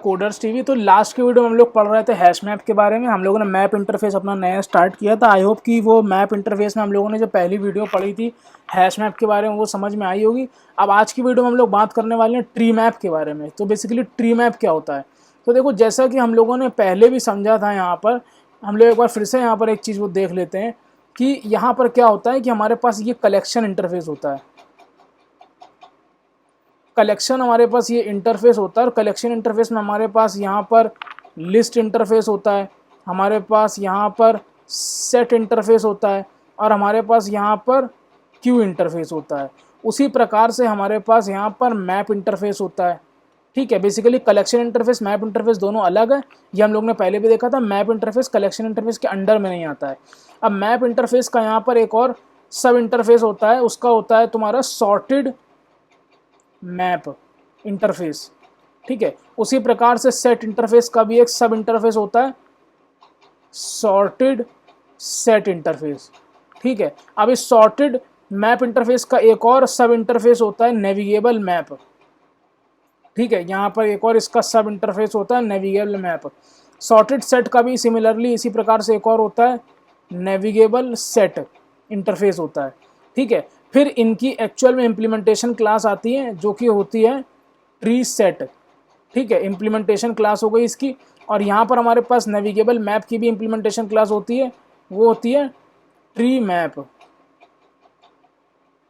Coders TV. तो last के video में हम लोग पढ़ रहे थे हैश मैप के बारे में। हम लोगों ने मैप इंटरफेस अपना नया स्टार्ट किया था। आई होप कि वो मैप इंटरफेस में हम लोगों ने जो पहली वीडियो पढ़ी थी हैश मैप के बारे में वो समझ में आई होगी। अब आज की वीडियो में हम लोग बात करने वाले हैं ट्री मैप के बारे में। तो बेसिकली ट्री मैप क्या होता है, तो देखो जैसा कि हम लोगों ने पहले भी समझा था, यहाँ पर हम लोग एक बार फिर से यहाँ पर एक चीज़ वो देख लेते हैं कि यहाँ पर क्या होता है कि हमारे पास ये कलेक्शन इंटरफेस होता है। कलेक्शन हमारे पास ये इंटरफेस होता है और कलेक्शन इंटरफेस में हमारे पास यहाँ पर लिस्ट इंटरफेस होता है, हमारे पास यहाँ पर सेट इंटरफेस होता है और हमारे पास यहाँ पर क्यू इंटरफेस होता है। उसी प्रकार से हमारे पास यहाँ पर मैप इंटरफेस होता है। ठीक है, basically collection interface map interface दोनों अलग है। ये हम लोग ने पहले भी देखा था। मैप इंटरफेस कलेक्शन इंटरफेस के अंडर में नहीं आता है। अब मैप इंटरफेस का यहाँ पर एक और सब इंटरफेस होता है, उसका होता है तुम्हारा सॉर्टेड मैप इंटरफेस। ठीक है, उसी प्रकार से सेट इंटरफेस का भी एक सब इंटरफेस होता है, सॉर्टेड सेट इंटरफेस। ठीक है, अब इस सॉर्टेड मैप इंटरफेस का एक और सब इंटरफेस होता है नेविगेबल मैप। ठीक है, यहाँ पर एक और इसका सब इंटरफेस होता है नेविगेबल मैप। सॉर्टेड सेट का भी सिमिलरली इसी प्रकार से एक और होता है नेविगेबल सेट इंटरफेस होता है। ठीक है, फिर इनकी एक्चुअल में इम्प्लीमेंटेशन क्लास आती है जो कि होती है ट्री सेट। ठीक है, इम्प्लीमेंटेशन क्लास हो गई इसकी। और यहाँ पर हमारे पास नेविगेबल मैप की भी इम्प्लीमेंटेशन क्लास होती है, वो होती है ट्री मैप।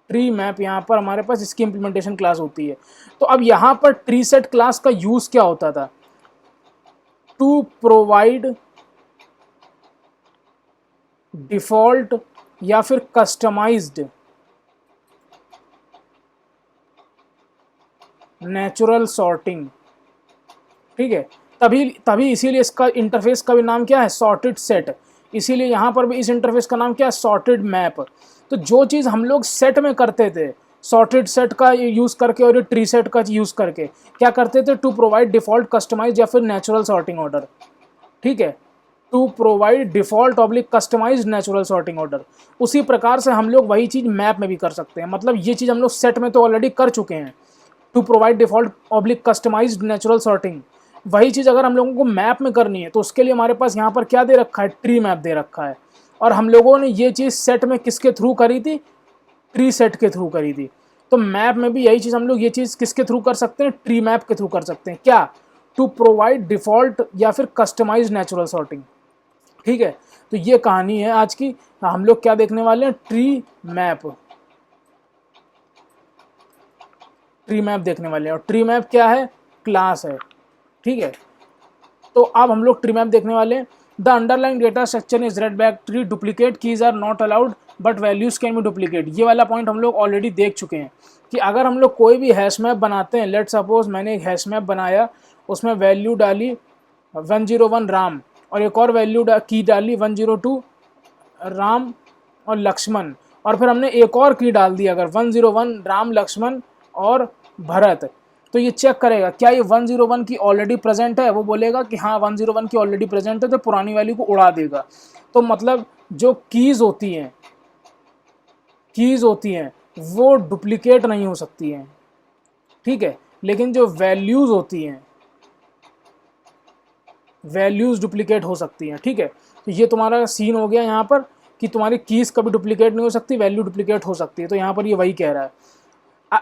ट्री मैप यहाँ पर हमारे पास इसकी इम्प्लीमेंटेशन क्लास होती है। तो अब यहाँ पर ट्री सेट क्लास का यूज क्या होता था, टू प्रोवाइड डिफॉल्ट या फिर कस्टमाइज्ड नेचुरल सॉर्टिंग। ठीक है, तभी इसीलिए इसका इंटरफेस का भी नाम क्या है, सॉर्टेड सेट। इसीलिए यहाँ पर भी इस इंटरफेस का नाम क्या है, सॉर्टेड मैप। तो जो चीज़ हम लोग सेट में करते थे, सॉर्टेड सेट का यूज़ करके और ये ट्री सेट का यूज़ करके क्या करते थे, टू प्रोवाइड डिफॉल्ट कस्टमाइज या फिर नेचुरल सॉर्टिंग ऑर्डर। ठीक है, to provide default oblique customise natural sorting order. उसी प्रकार से हम लोग वही चीज़ मैप में भी कर सकते हैं। मतलब ये चीज़ हम लोग सेट में तो ऑलरेडी कर चुके हैं, to provide default oblique customised natural sorting. वही चीज़ अगर हम लोगों को मैप में करनी है तो उसके लिए हमारे पास यहाँ पर क्या दे रखा है, ट्री मैप दे रखा है। और हम लोगों ने ये चीज़ सेट में किसके थ्रू करी थी, ट्री सेट के थ्रू करी थी। तो मैप में भी यही चीज़ हम लोग ये चीज़ किसके थ्रू कर सकते हैं, ट्री मैप के थ्रू कर सकते हैं। क्या, टू प्रोवाइड डिफॉल्ट या फिर कस्टमाइज नेचुरल सॉर्टिंग। ठीक है, तो ये कहानी है आज की। हम लोग क्या देखने वाले हैं, ट्री मैप। ट्री मैप देखने वाले हैं और ट्री मैप क्या है, क्लास है। ठीक है, तो अब हम लोग ट्री मैप देखने वाले हैं। The underline data structure is red black tree, duplicate keys are not allowed but values can be duplicate. ये वाला पॉइंट हम लोग ऑलरेडी देख चुके हैं कि अगर हम लोग कोई भी हैश मैप बनाते हैं, लेट सपोज मैंने एक हैश मैप बनाया, उसमें वैल्यू डाली 101 राम और एक और वैल्यू की डाली 102 राम और लक्ष्मण, और फिर हमने एक और की डाल दी अगर 101 राम लक्ष्मण और भरत, तो ये चेक करेगा क्या ये 101 की ऑलरेडी प्रेजेंट है। वो बोलेगा कि हाँ 101 की ऑलरेडी प्रेजेंट है, तो पुरानी वैल्यू को उड़ा देगा। तो मतलब जो कीज़ होती हैं वो डुप्लीकेट नहीं हो सकती हैं। ठीक है, लेकिन जो वैल्यूज़ होती हैं, वैल्यूज़ डुप्लीकेट हो सकती हैं। ठीक है, तो ये तुम्हारा सीन हो गया यहाँ पर कि तुम्हारी कीज़ कभी डुप्लीकेट नहीं हो सकती, वैल्यू डुप्लीकेट हो सकती है। तो यहाँ पर ये वही कह रहा है,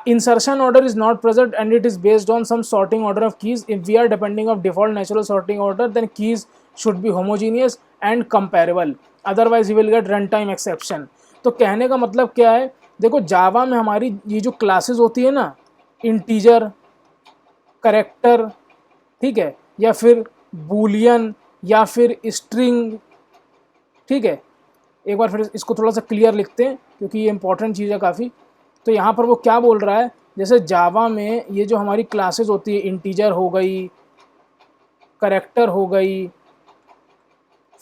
insertion order is not present and it is based on some sorting order of keys. If we are depending of default natural sorting order, then keys should be homogeneous and comparable, otherwise you will get runtime exception. तो कहने का मतलब क्या है, देखो जावा में हमारी ये जो क्लासेस होती है ना, इंटीजर, करेक्टर, ठीक है, या फिर बूलियन या फिर स्ट्रिंग। ठीक है, एक बार फिर इसको थोड़ा सा क्लियर लिखते हैं क्योंकि ये इंपॉर्टेंट चीज़ है काफ़ी। तो यहाँ पर वो क्या बोल रहा है, जैसे जावा में ये जो हमारी क्लासेस होती है, इंटीजर हो गई, करेक्टर हो गई,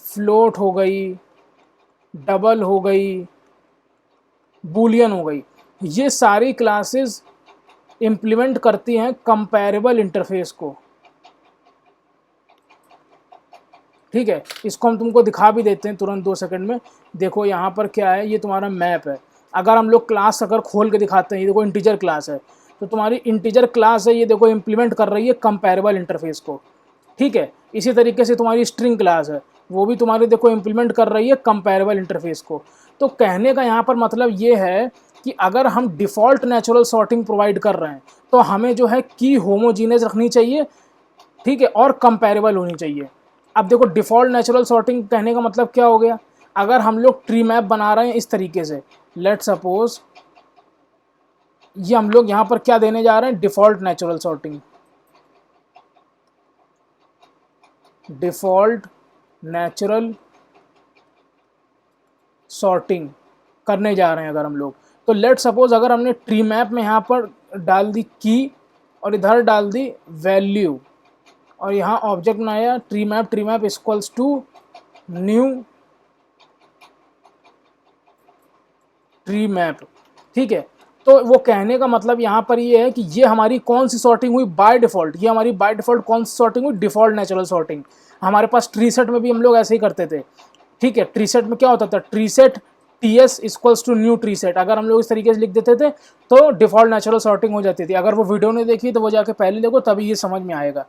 फ्लोट हो गई, डबल हो गई, बूलियन हो गई, ये सारी क्लासेस इम्प्लीमेंट करती हैं कंपैरेबल इंटरफेस को। ठीक है, इसको हम तुमको दिखा भी देते हैं तुरंत 2 सेकंड में। देखो यहाँ पर क्या है, ये तुम्हारा मैप है। अगर हम लोग क्लास अगर खोल के दिखाते हैं, ये देखो इंटीजर क्लास है, तो तुम्हारी इंटीजर क्लास है, ये देखो इम्प्लीमेंट कर रही है कंपैरेबल इंटरफेस को। ठीक है। इसी तरीके से तुम्हारी स्ट्रिंग क्लास है, वो भी तुम्हारी देखो इम्प्लीमेंट कर रही है कंपैरेबल इंटरफेस को। तो कहने का यहाँ पर मतलब ये है कि अगर हम डिफ़ॉल्ट नेचुरल सॉर्टिंग प्रोवाइड कर रहे हैं तो हमें जो है की होमोजीनियस रखनी चाहिए, ठीक है, और कंपैरेबल होनी चाहिए। अब देखो डिफ़ॉल्ट नेचुरल सॉर्टिंग कहने का मतलब क्या हो गया, अगर हम लोग ट्री मैप बना रहे हैं इस तरीके से, लेट सपोज ये हम लोग यहाँ पर क्या देने जा रहे हैं, default natural sorting, default natural sorting करने जा रहे हैं अगर हम लोग, तो लेट सपोज अगर हमने ट्री मैप में यहाँ पर डाल दी की और इधर डाल दी वैल्यू और यहाँ ऑब्जेक्ट बनाया tree map equals to new tree map, ठीक है। तो वो कहने का मतलब यहाँ पर ये है कि ये हमारी कौन सी सॉर्टिंग हुई बाय डिफ़ॉल्ट, ये हमारी बाय डिफ़ॉल्ट कौन सी सॉर्टिंग हुई, डिफ़ॉल्ट नेचुरल सॉर्टिंग। हमारे पास ट्री सेट में भी हम लोग ऐसे ही करते थे, ठीक है। ट्री सेट में क्या होता था, tree set T S equals to new tree set, अगर हम लोग इस तरीके से लिख देते थे तो डिफ़ॉल्ट नेचुरल सॉर्टिंग हो जाती थी। अगर वो वीडियो नहीं देखी तो वो जाके पहले देखो, तभी ये समझ में आएगा,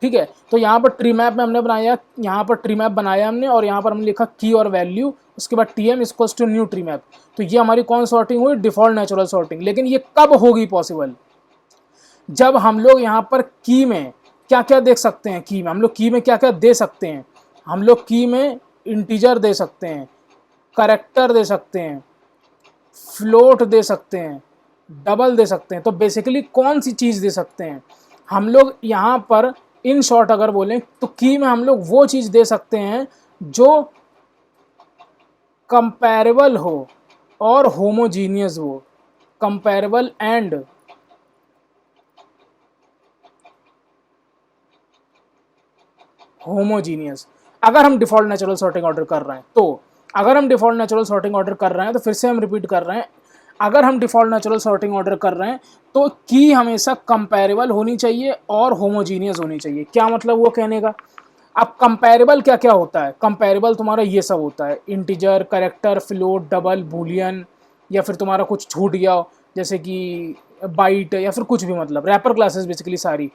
ठीक है। तो यहाँ पर ट्री मैप में हमने बनाया, यहाँ पर ट्री मैप बनाया हमने और यहाँ पर हमने लिखा की और वैल्यू, उसके बाद T M equals to new tree map. तो ये हमारी कौन सॉर्टिंग हुई, डिफ़ॉल्ट नेचुरल सॉर्टिंग। लेकिन ये कब होगी पॉसिबल, जब हम लोग यहाँ पर की में क्या क्या देख सकते हैं, की में हम लोग की में क्या क्या दे सकते हैं, हम लोग की में इंटीजर दे सकते हैं, करेक्टर दे सकते हैं, फ्लोट दे सकते हैं, डबल दे सकते हैं। तो बेसिकली कौन सी चीज़ दे सकते हैं हम लोग यहाँ पर, इन शॉर्ट अगर बोलें तो की में हम लोग वो चीज़ दे सकते हैं जो कंपैरेबल हो और होमोजीनियस हो, कंपैरेबल एंड होमोजीनियस। अगर हम डिफ़ॉल्ट नेचुरल सॉर्टिंग ऑर्डर कर रहे हैं तो, अगर हम डिफ़ॉल्ट नेचुरल सॉर्टिंग ऑर्डर कर रहे हैं तो फिर से हम रिपीट कर रहे हैं, अगर हम डिफ़ॉल्ट नेचुरल सॉर्टिंग ऑर्डर कर रहे हैं तो की हमेशा कंपैरेबल होनी चाहिए और होमोजीनियस होनी चाहिए। क्या मतलब वो कहने का, अब कंपैरेबल क्या क्या होता है, कंपैरेबल तुम्हारा ये सब होता है, integer, character, float, double, Boolean, या फिर तुम्हारा कुछ छूट गया हो जैसे कि बाइट या फिर कुछ भी, मतलब रैपर क्लासेस बेसिकली सारी,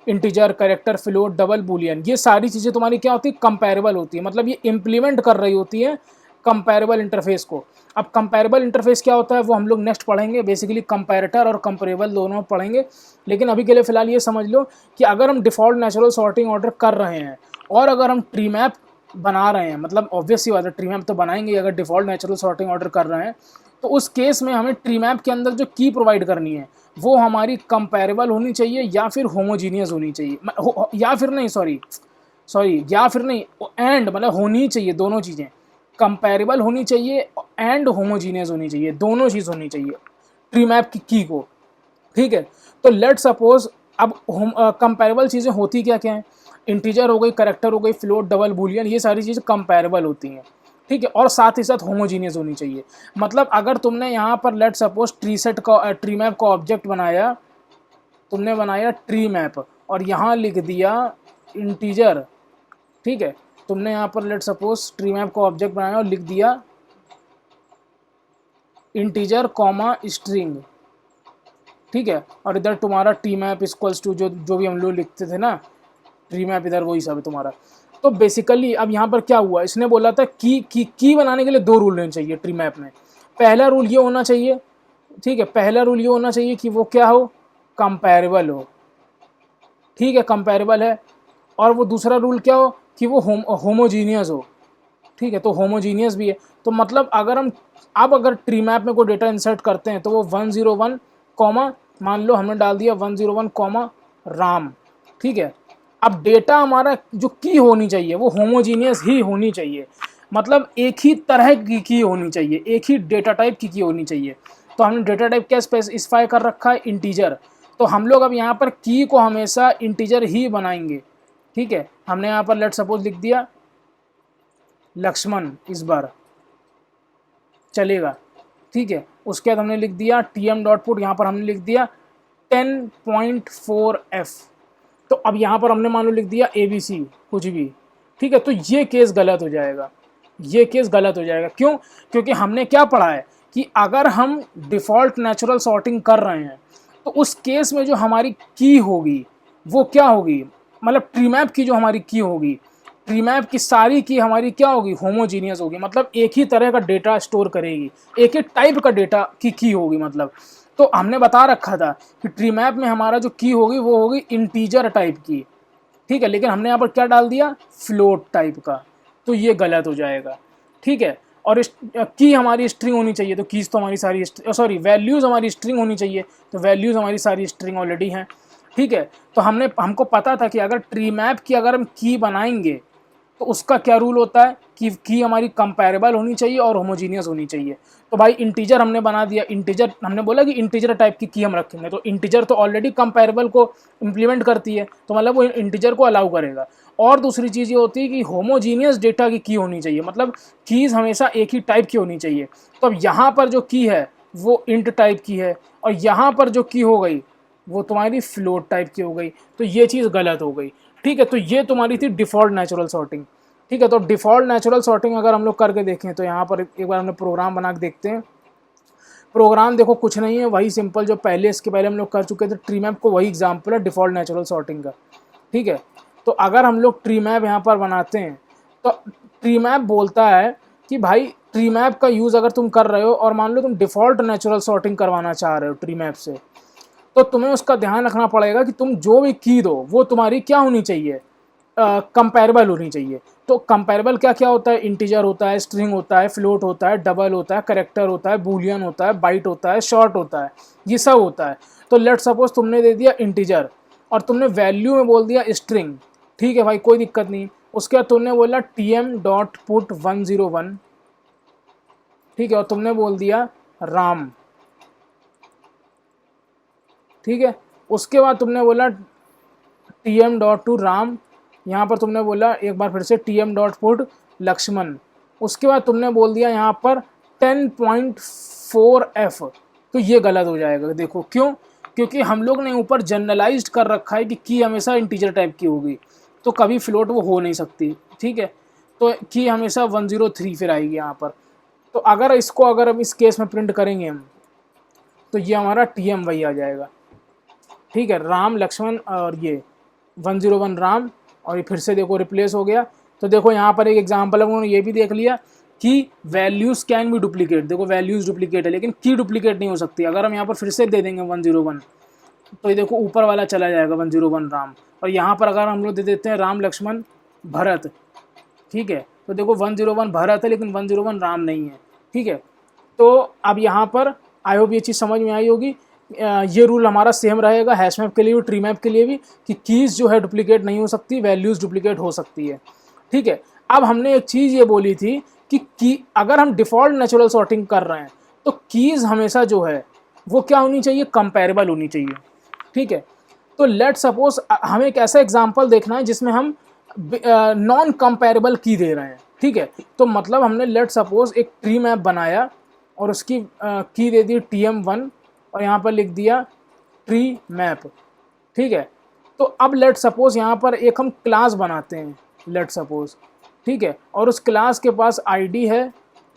integer, character, float, double, Boolean, ये सारी चीज़ें तुम्हारी क्या होती है, कंपैरेबल होती है। मतलब ये इम्प्लीमेंट कर रही होती है कंपैरेबल इंटरफेस को। अब कंपैरेबल इंटरफेस क्या होता है वो हम लोग नेक्स्ट पढ़ेंगे, बेसिकली कंपैरेटर और कंपैरेबल दोनों पढ़ेंगे। लेकिन अभी के लिए फ़िलहाल ये समझ लो कि अगर हम डिफ़ॉल्ट नेचुरल सॉर्टिंग ऑर्डर कर रहे हैं और अगर हम ट्री मैप बना रहे हैं, मतलब ऑब्वियस सी बात है ट्री मैप तो बनाएंगे अगर डिफ़ॉल्ट नेचुरल सॉर्टिंग ऑर्डर कर रहे हैं, तो उस केस में हमें ट्री मैप के अंदर जो की प्रोवाइड करनी है वो हमारी कंपैरेबल होनी चाहिए या फिर होमोजीनियस होनी चाहिए, या फिर नहीं, या फिर नहीं, एंड मतलब होनी चाहिए, दोनों चीज़ें कंपैरेबल होनी चाहिए एंड होमोजीनियस होनी चाहिए, दोनों चीज़ होनी चाहिए ट्री मैप की को, ठीक है। तो लेट सपोज अब कंपैरेबल चीज़ें होती क्या क्या हैं, इंटीजर हो गई, करैक्टर हो गई, फ्लोट, डबल, बूलियन, ये सारी चीज़ें कंपैरेबल होती हैं, ठीक है, और साथ ही साथ होमोजीनियस होनी चाहिए। मतलब अगर तुमने यहाँ पर लेट सपोज ट्री मैप का ऑब्जेक्ट बनाया, तुमने बनाया ट्री मैप और यहाँ लिख दिया इंटीजर, ठीक है, तुमने यहाँ पर लेट सपोज ट्री मैप का ऑब्जेक्ट बनाया और लिख दिया इंटीजर कॉमा स्ट्रिंग, ठीक है, और इधर तुम्हारा टी मैप इक्वल्स टू जो भी हम लोग लिखते थे ना, ट्री मैप इधर वही सब है तुम्हारा। तो बेसिकली अब यहाँ पर क्या हुआ, इसने बोला था की बनाने के लिए दो रूल होने चाहिए ट्री मैप में। पहला रूल ये होना चाहिए, ठीक है, पहला रूल ये होना चाहिए कि वो क्या हो, कंपैरेबल हो, ठीक है, कंपैरेबल है। और वो दूसरा रूल क्या हो कि वो होमोजीनियस हो, ठीक है, तो होमोजीनियस भी है। तो मतलब अगर हम अगर ट्री मैप में कोई डेटा इंसर्ट करते हैं तो वो 101 कॉमा, मान लो हमने डाल दिया 101 कॉमा राम, ठीक है। अब डेटा हमारा जो की होनी चाहिए वो होमोजीनियस ही होनी चाहिए, मतलब एक ही तरह की होनी चाहिए, एक ही डेटा टाइप की होनी चाहिए। तो हमने डेटा टाइप क्या स्पेसिफाई कर रखा है, इंटीजर। तो हम लोग अब यहाँ पर की को हमेशा इंटीजर ही बनाएंगे, ठीक है। हमने यहाँ पर लेट सपोज लिख दिया लक्ष्मण, इस बार चलेगा, ठीक है। उसके बाद हमने लिख दिया tm डॉट पुट, यहाँ पर हमने लिख दिया 10.4f। तो अब यहाँ पर हमने मान लो लिख दिया ABC कुछ भी, ठीक है। तो ये केस गलत हो जाएगा, ये केस गलत हो जाएगा। क्यों? क्योंकि हमने क्या पढ़ा है कि अगर हम डिफ़ॉल्ट नेचुरल सॉर्टिंग कर रहे हैं तो उस केस में जो हमारी की होगी वो क्या होगी, मतलब ट्री मैप की जो हमारी की होगी, ट्री मैप की सारी की हमारी क्या होगी, होमोजीनियस होगी, मतलब एक ही तरह का डेटा स्टोर करेगी, एक ही टाइप का डेटा की होगी मतलब। तो हमने बता रखा था कि ट्री मैप में हमारा जो की होगी वो होगी इंटीजर टाइप की, ठीक है, लेकिन हमने यहाँ पर क्या डाल दिया, फ्लोट टाइप का, तो ये गलत हो जाएगा, ठीक है। और की हमारी स्ट्रिंग होनी चाहिए, तो कीज तो हमारी सारी सॉरी वैल्यूज़ हमारी स्ट्रिंग होनी चाहिए, तो वैल्यूज़ हमारी सारी स्ट्रिंग ऑलरेडी हैं, ठीक है। तो हमको पता था कि अगर ट्री मैप की अगर हम की बनाएंगे तो उसका क्या रूल होता है कि की हमारी कंपैरेबल होनी चाहिए और होमोजीनियस होनी चाहिए। तो भाई इंटीजर हमने बना दिया, इंटीजर हमने बोला कि इंटीजर टाइप की हम रखेंगे, तो इंटीजर तो ऑलरेडी कंपैरेबल को इम्प्लीमेंट करती है, तो मतलब वो इंटीजर को अलाउ करेगा। और दूसरी चीज़ ये होती है कि होमोजीनियस डेटा की होनी चाहिए, मतलब कीज़ हमेशा एक ही टाइप की होनी चाहिए। तो अब यहाँ पर जो की है वो इंट टाइप की है, और यहाँ पर जो की हो गई वो तुम्हारी फ्लोट टाइप की हो गई, तो ये चीज़ गलत हो गई, ठीक है। तो ये तुम्हारी थी डिफ़ॉल्ट नेचुरल सॉर्टिंग, ठीक है। तो डिफ़ॉल्ट नेचुरल सॉर्टिंग अगर हम लोग करके देखें तो यहाँ पर एक बार हमने प्रोग्राम बना के देखते हैं। प्रोग्राम देखो कुछ नहीं है, वही सिंपल जो पहले इसके पहले हम लोग कर चुके थे ट्री मैप को, वही एग्जाम्पल है डिफ़ॉल्ट नेचुरल सॉर्टिंग का, ठीक है। तो अगर हम लोग ट्री मैप यहाँ पर बनाते हैं तो ट्री मैप बोलता है कि भाई ट्री मैप का यूज़ अगर तुम कर रहे हो और मान लो तुम डिफ़ॉल्ट नेचुरल सॉर्टिंग करवाना चाह रहे हो ट्री मैप से, तो तुम्हें उसका ध्यान रखना पड़ेगा कि तुम जो भी की दो वो तुम्हारी क्या होनी चाहिए, कंपेरेबल होनी चाहिए। तो कंपेरेबल क्या क्या होता है, इंटीजर होता है, स्ट्रिंग होता है, फ्लोट होता है, डबल होता है, करेक्टर होता है, बूलियन होता है, बाइट होता है, शॉर्ट होता है, ये सब होता है। तो लेट सपोज तुमने दे दिया इंटीजर और तुमने वैल्यू में बोल दिया स्ट्रिंग, ठीक है भाई कोई दिक्कत नहीं। उसके बाद तुमने बोला tm.put101, ठीक है, और तुमने बोल दिया राम, ठीक है। उसके बाद तुमने बोला tm.to राम, यहाँ पर तुमने बोला एक बार फिर से tm.put लक्ष्मण, उसके बाद तुमने बोल दिया यहाँ पर 10.4f, तो ये गलत हो जाएगा। देखो क्यों, क्योंकि हम लोग ने ऊपर जनरलाइज्ड कर रखा है कि की हमेशा इंटीजर टाइप की होगी, तो कभी फ्लोट वो हो नहीं सकती, ठीक है। तो की हमेशा 103 फिर आएगी यहाँ पर। तो अगर इसको अगर हम इस केस में प्रिंट करेंगे हम, तो ये हमारा tm वही आ जाएगा, ठीक है, राम लक्ष्मण और ये 101 राम, और ये फिर से देखो रिप्लेस हो गया। तो देखो यहाँ पर एक एग्जांपल है, उन्होंने ये भी देख लिया कि वैल्यूज़ कैन भी डुप्लीकेट, देखो वैल्यूज़ डुप्लीकेट है लेकिन की डुप्लीकेट नहीं हो सकती। अगर हम यहाँ पर फिर से दे देंगे 101, तो ये देखो ऊपर वाला चला जाएगा 101 राम, और यहाँ पर अगर हम लोग दे देते हैं राम लक्ष्मण भरत, ठीक है, तो देखो 101 भरत है लेकिन 101 राम नहीं है, ठीक है। तो अब यहाँ पर आई होप ये चीज़ समझ में आई होगी। ये रूल हमारा सेम रहेगा हैश मैप के लिए भी ट्री मैप के लिए भी, कि कीज़ जो है डुप्लीकेट नहीं हो सकती, वैल्यूज़ डुप्लीकेट हो सकती है, ठीक है। अब हमने एक चीज़ ये बोली थी कि की अगर हम डिफ़ॉल्ट नेचुरल सॉर्टिंग कर रहे हैं तो कीज़ हमेशा जो है वो क्या होनी चाहिए, कंपेरेबल होनी चाहिए, ठीक है। तो लेट सपोज हमें एक ऐसा एग्जाम्पल देखना है जिसमें हम नॉन कंपेरेबल की दे रहे हैं, ठीक है। तो मतलब हमने लेट सपोज एक ट्री मैप बनाया और उसकी की दे दी tm1 और यहाँ पर लिख दिया ट्री मैप, ठीक है। तो अब लेट सपोज यहाँ पर एक हम क्लास बनाते हैं, लेट सपोज, ठीक है, और उस क्लास के पास आईडी है,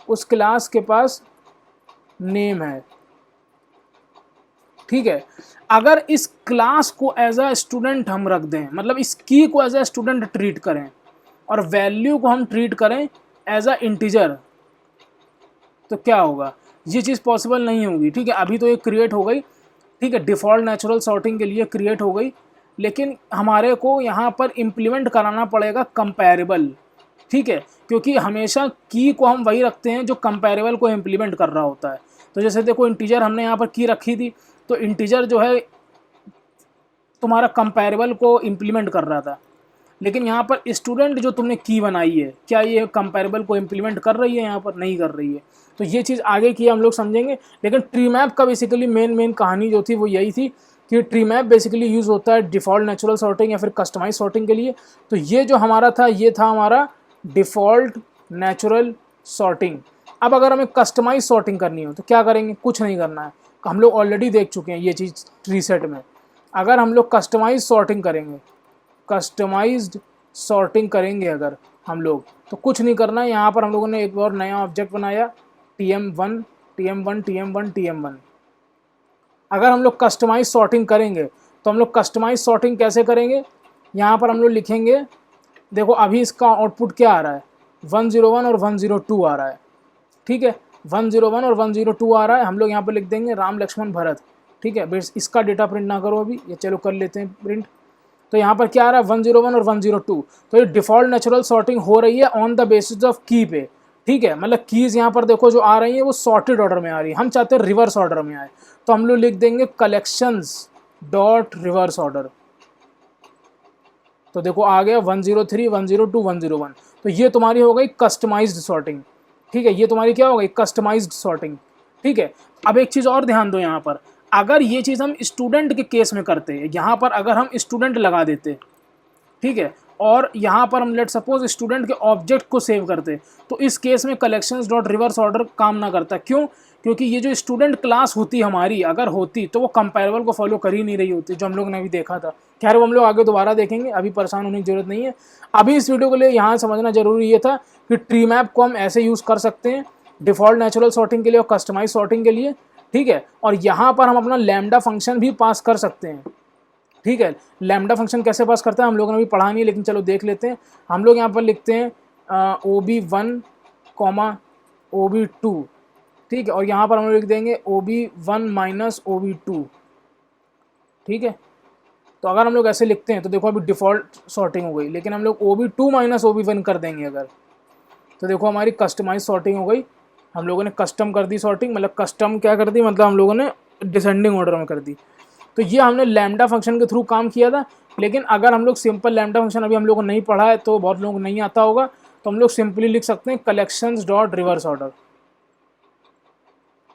उस क्लास के पास नेम है, ठीक है। अगर इस क्लास को एज अ स्टूडेंट हम रख दें, मतलब इस की को एज अ स्टूडेंट ट्रीट करें और वैल्यू को हम ट्रीट करें एज अ इंटीजर, तो क्या होगा, ये चीज़ पॉसिबल नहीं होगी, ठीक है। अभी तो ये क्रिएट हो गई, ठीक है, डिफ़ॉल्ट नेचुरल सॉर्टिंग के लिए क्रिएट हो गई, लेकिन हमारे को यहाँ पर इम्प्लीमेंट कराना पड़ेगा कंपेरेबल, ठीक है, क्योंकि हमेशा की को हम वही रखते हैं जो कंपेरेबल को इम्प्लीमेंट कर रहा होता है। तो जैसे देखो इंटीजर हमने यहाँ पर की रखी थी, तो इंटीजर जो है तुम्हारा कंपेरेबल को इम्प्लीमेंट कर रहा था, लेकिन यहाँ पर स्टूडेंट जो तुमने की बनाई है क्या ये कंपेरेबल को इम्प्लीमेंट कर रही है, यहाँ पर नहीं कर रही है। तो ये चीज़ आगे की हम लोग समझेंगे, लेकिन ट्री मैप का बेसिकली मेन कहानी जो थी वो यही थी कि ट्री मैप बेसिकली यूज़ होता है डिफ़ॉल्ट नेचुरल सॉर्टिंग या फिर कस्टमाइज सॉर्टिंग के लिए। तो ये जो हमारा था ये था हमारा डिफ़ॉल्ट नेचुरल सॉर्टिंग। अब अगर हमें कस्टमाइज सॉर्टिंग करनी हो तो क्या करेंगे, कुछ नहीं करना है, हम लोग ऑलरेडी देख चुके हैं ये चीज़ ट्री सेट में। अगर हम लोग कस्टमाइज सॉर्टिंग करेंगे, कस्टमाइज्ड सॉर्टिंग करेंगे अगर हम लोग, तो कुछ नहीं करना है। यहाँ पर हम लोगों ने एक और नया ऑब्जेक्ट बनाया tm1 tm1 tm1 tm1। अगर हम लोग कस्टमाइज सॉर्टिंग करेंगे तो हम लोग कस्टमाइज सॉर्टिंग कैसे करेंगे, यहाँ पर हम लोग लिखेंगे, देखो अभी इसका आउटपुट क्या आ रहा है, 101 और 102 आ रहा है, ठीक है, 101 और 102 आ रहा है। हम लोग यहाँ पर लिख देंगे राम लक्ष्मण भरत, ठीक है। बेस इसका डेटा प्रिंट ना करो अभी, ये चलो कर लेते हैं प्रिंट। तो यहाँ पर क्या आ रहा है, 101 और 102। तो ये डिफ़ॉल्ट नेचुरल सॉर्टिंग हो रही है ऑन द बेसिस ऑफ की पे, ठीक है। मतलब कीज़ यहाँ पर देखो जो आ रही है वो सॉर्टेड ऑर्डर में आ रही है, हम चाहते हैं रिवर्स ऑर्डर में आए, तो हम लोग लिख देंगे कलेक्शंस डॉट रिवर्स ऑर्डर। तो देखो आ गया 103, 102, 101। तो ये तुम्हारी हो गई कस्टमाइज्ड सॉर्टिंग, ठीक है। ये तुम्हारी क्या हो गई, कस्टमाइज्ड सॉर्टिंग, ठीक है। अब एक चीज़ और ध्यान दो यहाँ पर, अगर ये चीज़ हम स्टूडेंट के केस में करते हैं, यहाँ पर अगर हम स्टूडेंट लगा देते, ठीक है, और यहाँ पर हम लेट सपोज स्टूडेंट के ऑब्जेक्ट को सेव करते, तो इस केस में कलेक्शंस डॉट रिवर्स ऑर्डर काम ना करता। क्यों? क्योंकि ये जो स्टूडेंट क्लास होती हमारी, अगर होती तो वो कंपेरेबल को फॉलो कर ही नहीं रही होती, जो हम लोग ने अभी देखा था। खैर वो हम लोग आगे दोबारा देखेंगे, अभी परेशान होने की जरूरत नहीं है। अभी इस वीडियो के लिए यहाँ समझना जरूरी ये था कि ट्री मैप को हम ऐसे यूज़ कर सकते हैं डिफ़ॉल्ट नेचुरल सॉर्टिंग के लिए और कस्टमाइज सॉर्टिंग के लिए, ठीक है। और यहाँ पर हम अपना लैम्डा फंक्शन भी पास कर सकते हैं, ठीक है। लैम्डा फंक्शन कैसे पास करता है हम लोगों ने भी पढ़ा नहीं, लेकिन चलो देख लेते हैं। हम लोग यहाँ पर लिखते हैं OB1, OB2, ठीक है, और यहाँ पर हम लोग लिख देंगे OB1 माइनस OB2, ठीक है। तो अगर हम लोग ऐसे लिखते हैं तो देखो अभी डिफ़ॉल्ट सॉर्टिंग हो गई, लेकिन हम लोग OB2 माइनस OB1 कर देंगे अगर, तो देखो हमारी कस्टमाइज सॉर्टिंग हो गई। हम लोगों ने कस्टम कर दी सॉर्टिंग, मतलब कस्टम क्या कर दी, मतलब हम लोगों ने डिसेंडिंग ऑर्डर में कर दी। तो ये हमने लैम्डा फंक्शन के थ्रू काम किया था। लेकिन अगर हम लोग सिंपल लैम्डा फंक्शन अभी हम लोग को नहीं पढ़ा है, तो बहुत लोगों को नहीं आता होगा, तो हम लोग सिंपली लिख सकते हैं कलेक्शंस डॉट रिवर्स ऑर्डर,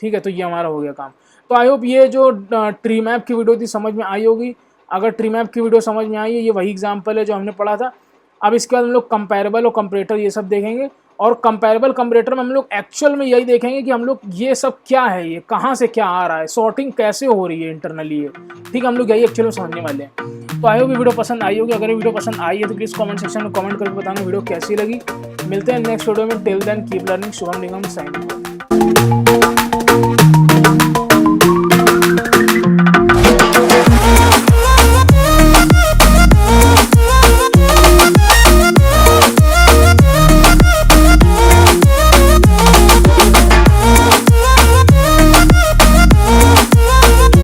ठीक है। तो ये हमारा हो गया काम। तो आई होप ये जो ट्री मैप की वीडियो थी समझ में आई होगी। अगर ट्री मैप की वीडियो समझ में आई है, ये वही एग्जाम्पल है जो हमने पढ़ा था। अब इसके बाद हम लोग कंपेरेबल और कंपरेटर ये सब देखेंगे, और कंपेरेबल कंपरेटर में हम लोग एक्चुअल में यही देखेंगे कि हम लोग ये सब क्या है, ये कहाँ से क्या आ रहा है, सॉर्टिंग कैसे हो रही है इंटरनली है, ठीक है। हम लोग यही एक्चुअल में समझने वाले हैं। तो आई होप वीडियो पसंद आई होगी। अगर वीडियो पसंद आई है तो प्लीज़ कमेंट सेक्शन में कमेंट करके बताना वीडियो कैसी लगी। मिलते हैं नेक्स्ट वीडियो में। Till then keep learning. Shubham Nigam signing.